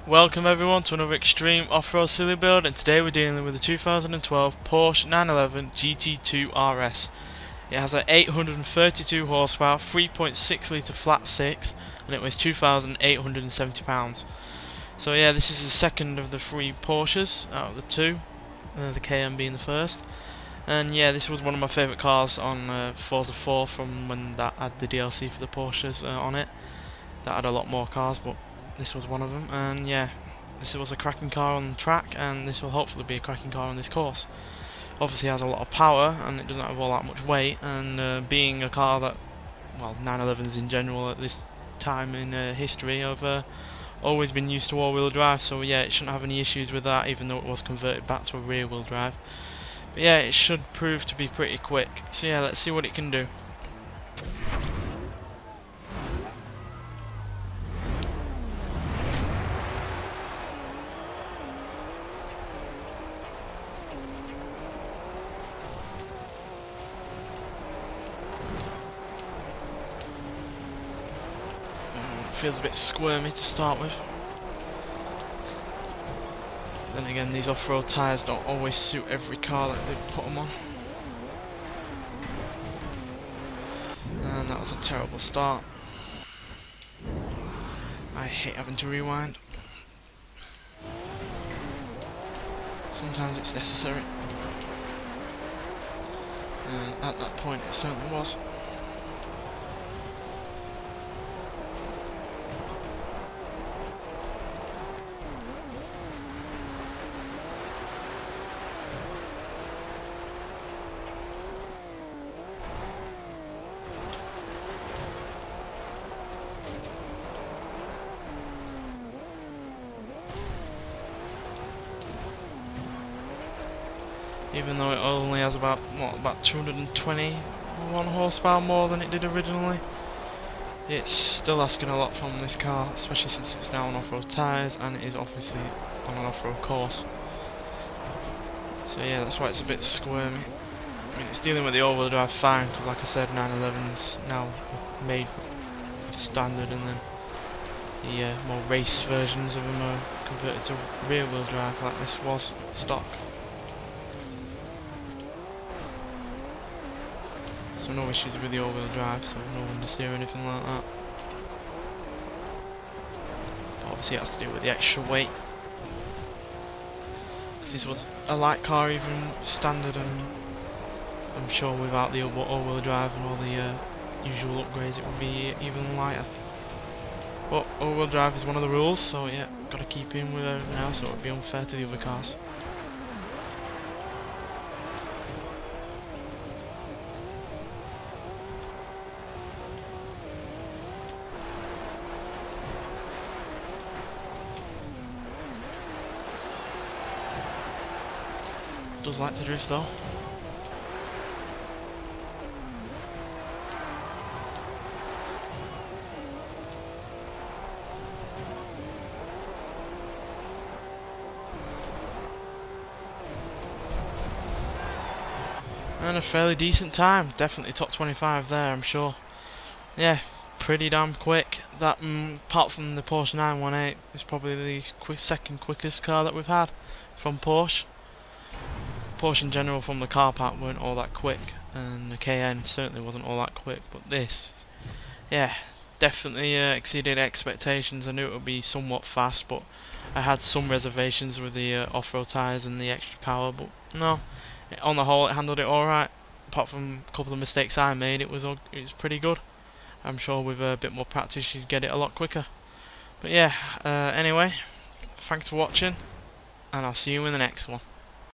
Welcome everyone to another extreme off-road silly build, and today we're dealing with the 2012 Porsche 911 GT2 RS. It has an 832 horsepower, 3.6 litre flat 6, and it weighs 2,870 pounds. So yeah, this is the second of the three Porsches out of the two, the KM being the first. And yeah, this was one of my favourite cars on Forza 4 from when that had the DLC for the Porsches on it. That had a lot more cars, but this was one of them. And yeah, this was a cracking car on the track, and this will hopefully be a cracking car on this course. Obviously it has a lot of power, and it doesn't have all that much weight, and being a car that, well, 911s in general at this time in history have always been used to all-wheel drive, so yeah, it shouldn't have any issues with that, even though it was converted back to a rear-wheel drive. But yeah, it should prove to be pretty quick. So yeah, let's see what it can do. Feels a bit squirmy to start with. Then again, these off-road tyres don't always suit every car that they put them on. And that was a terrible start. I hate having to rewind. Sometimes it's necessary. And at that point it certainly was. Even though it only has about 221 horsepower more than it did originally, it's still asking a lot from this car, especially since it's now on off-road tyres and it is obviously on an off-road course. So yeah, that's why it's a bit squirmy. I mean, it's dealing with the all-wheel drive fine, because like I said, 911's now made standard, and then the more race versions of them are converted to rear-wheel drive, like this was stock. So no issues with the all-wheel drive, so no understeer or anything like that. But obviously it has to do with the extra weight, because this was a light car even standard, and I'm sure without the all-wheel drive and all the usual upgrades it would be even lighter. But all-wheel drive is one of the rules, so yeah, got to keep in with it now, so it would be unfair to the other cars. Does like to drift though. And a fairly decent time, definitely top 25 there, I'm sure. Yeah, pretty damn quick. That, apart from the Porsche 918, is probably the second quickest car that we've had from Porsche. Porsche in general from the car park weren't all that quick, and the KN certainly wasn't all that quick, but this, yeah, definitely exceeded expectations. I knew it would be somewhat fast, but I had some reservations with the off-road tyres and the extra power, but no, on the whole it handled it alright. Apart from a couple of mistakes I made, it was pretty good. I'm sure with a bit more practice you'd get it a lot quicker. But yeah, anyway, thanks for watching, and I'll see you in the next one.